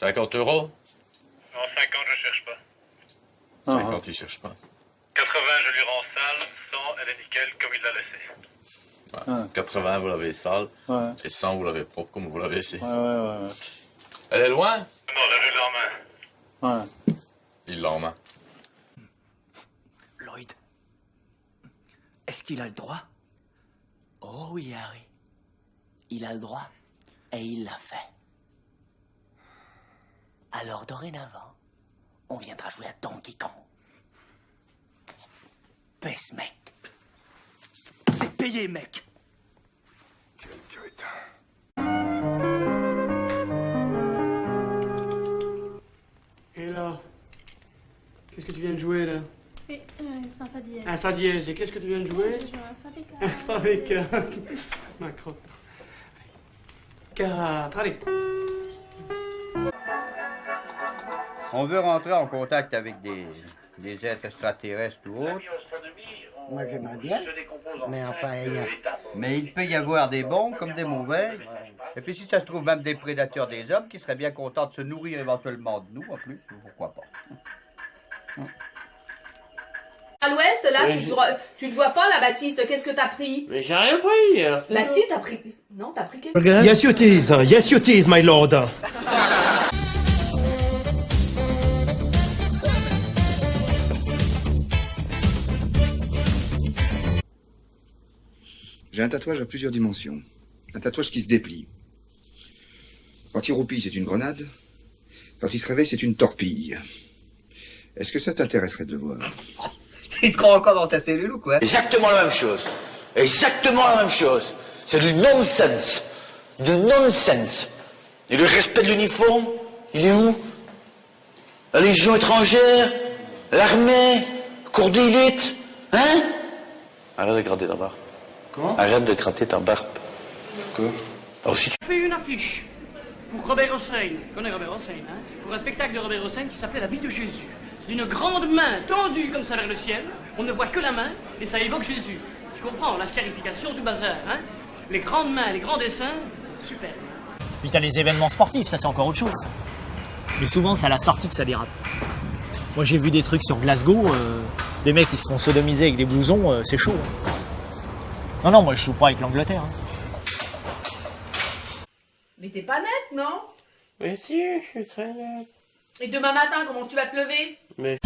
50 euros? Non, 50, je cherche pas. 50, il cherche pas. 80, je lui rends sale. 100, elle est nickel, comme il l'a laissé. Ouais. 80, vous l'avez sale. Ouais. Et 100, vous l'avez propre, comme vous l'avez ici. Ouais. Elle est loin? Non, là, je l'ai en main. Ouais. Il l'a en main. Lloyd, est-ce qu'il a le droit? Oh oui, Harry. Il a le droit. Et il l'a fait. Alors, dorénavant, on viendra jouer à Donkey Kong. Pèse, mec. T'es payé, mec. Quel crétin. Et là, qu'est-ce que tu viens de jouer, là? C'est un fa dièse. Un fa dièse. Et qu'est-ce que tu viens de jouer? Je joue un fa béca. Un fa béca. Macron. 4, allez. On veut rentrer en contact avec des êtres extraterrestres ou autres. Moi j'aimerais bien, mais enfin, Mais il peut y avoir des bons comme des mauvais. Et puis si ça se trouve même des prédateurs des hommes qui seraient bien contents de se nourrir éventuellement de nous en plus, pourquoi pas. À l'ouest, là, tu te vois pas, là, Baptiste, qu'est-ce que t'as pris? Mais j'ai rien pris. Bah si, t'as pris... Non, t'as pris quelque chose. Yes, it is, my lord. J'ai un tatouage à plusieurs dimensions. Un tatouage qui se déplie. Quand il roupille, c'est une grenade. Quand il se réveille, c'est une torpille. Est-ce que ça t'intéresserait de le voir? tu te crois encore dans ta cellule ou quoi? Exactement la même chose. Exactement la même chose. C'est du nonsense. Du nonsense. Et le respect de l'uniforme, il est où? La Légion étrangère? L'armée? Cours d'élite? Hein? Arrête de gratter ta barbe. Comment? Arrête de gratter ta barbe. Quoi? Alors si tu... J'ai fait une affiche pour Robert Hossein. Tu connais Robert Hossein, hein? Pour un spectacle de Robert Hossein qui s'appelait La vie de Jésus. C'est une grande main tendue comme ça vers le ciel. On ne voit que la main et ça évoque Jésus. Tu comprends? La scarification du bazar, hein? Les grandes mains, les grands dessins, super. Puis t'as les événements sportifs, ça c'est encore autre chose. Mais souvent c'est à la sortie que ça dérape. Moi j'ai vu des trucs sur Glasgow, des mecs qui se font sodomiser avec des blousons, c'est chaud. Non, moi je joue pas avec l'Angleterre. Mais t'es pas nette, non? Mais si, je suis très net. Et demain matin, comment tu vas te lever? Mais...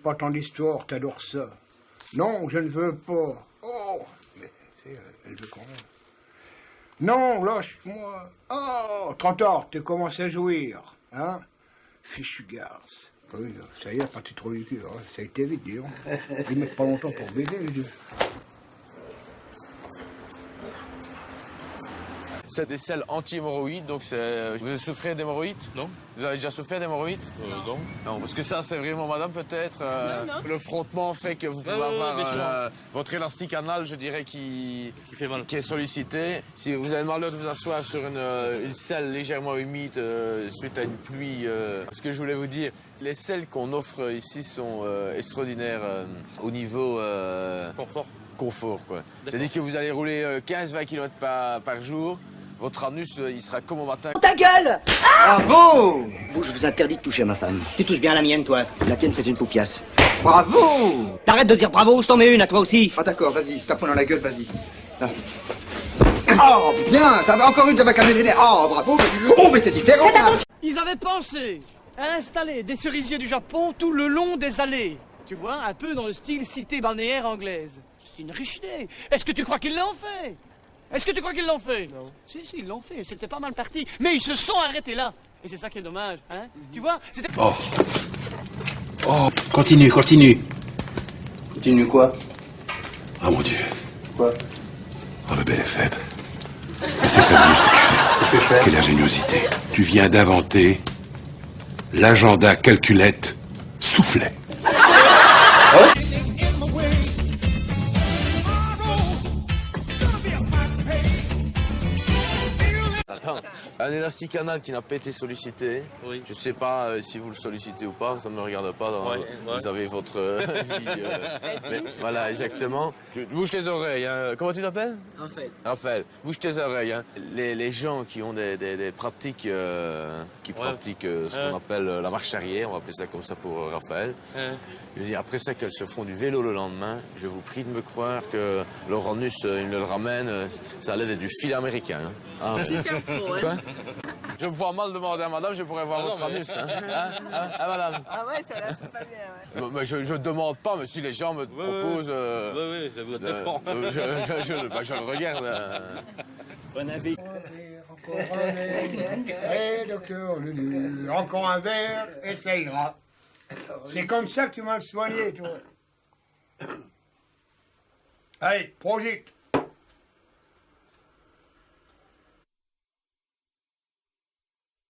Pas tant d'histoire, t'adores ça. Non, je ne veux pas. Oh, mais elle veut quand même. Non, lâche-moi. Oh, trop tard, tu commences à jouir. Hein? Fichu garce. Oui, ça y est, parti trop du cul. Hein. Ça a été vite, dis donc. Ils mettent pas longtemps pour baiser, les deux. C'est des sels anti-hémorroïdes, donc c'est... Vous souffrez d'hémorroïdes? Non. Vous avez déjà souffert d'hémorroïdes? Non. Non, parce que ça, c'est vraiment, madame, peut-être... Non. Le frottement fait que vous pouvez avoir votre élastique anal, je dirais, qui fait mal, qui est sollicité. Si vous avez mal de vous asseoir sur une selle légèrement humide suite à une pluie, ce que je voulais vous dire, les selles qu'on offre ici sont extraordinaires au niveau... confort, quoi. C'est-à-dire que vous allez rouler 15-20 km par jour. Votre anus, il sera comme au matin. Ta gueule! Bravo! Vous, je vous interdis de toucher à ma femme. Tu touches bien à la mienne, toi. La tienne, c'est une poufiasse. Bravo! T'arrêtes de dire bravo, je t'en mets une à toi aussi. Ah d'accord, vas-y, tape-moi dans la gueule, vas-y. Ah. Oh, bien, ça va encore une, ça va calmer les nerfs. Oh, bravo, mais c'est différent. Ils avaient pensé à installer des cerisiers du Japon tout le long des allées. Tu vois, un peu dans le style cité balnéaire anglaise. C'est une riche idée. Est-ce que tu crois qu'ils l'ont fait? Est-ce que tu crois qu'ils l'ont fait? Non. Si, ils l'ont fait. C'était pas mal parti. Mais ils se sont arrêtés là. Et c'est ça qui est dommage, hein? Tu vois, c'était... Oh, continue. Continue quoi? Ah mon Dieu. Quoi? Oh, le bel est faible. Mais c'est fabuleux ce que tu fais. Qu'est-ce que je fais? Quelle ingéniosité. Tu viens d'inventer l'agenda calculette soufflet. Un un élastique anal qui n'a pas été sollicité. Oui. Je sais pas si vous le sollicitez ou pas, ça ne me regarde pas. Vous avez votre vie. Mais, voilà, exactement. Tu bouges tes oreilles. Hein. Comment tu t'appelles? Raphaël. Bouge tes oreilles. Hein. Les gens qui ont des pratiques, pratiquent ce qu'on appelle la marche arrière, on va appeler ça comme ça pour Raphaël. Je veux dire, après ça, qu'elles se font du vélo le lendemain, je vous prie de me croire que leur anus, ils le ramènent, ça allait être du fil américain. Hein. Ah, super pro, hein. Quoi? Je me vois mal demander à madame, je pourrais voir votre anus. Hein, madame? Ah ouais, ça la fait pas bien, ouais. Mais je demande pas, mais si les gens me proposent... Oui, ça vous défend. Je le regarde. Bon avis. Encore un verre, et docteur Lulu, encore un verre, et ça ira. C'est comme ça que tu m'as soigné, toi. Allez, projette.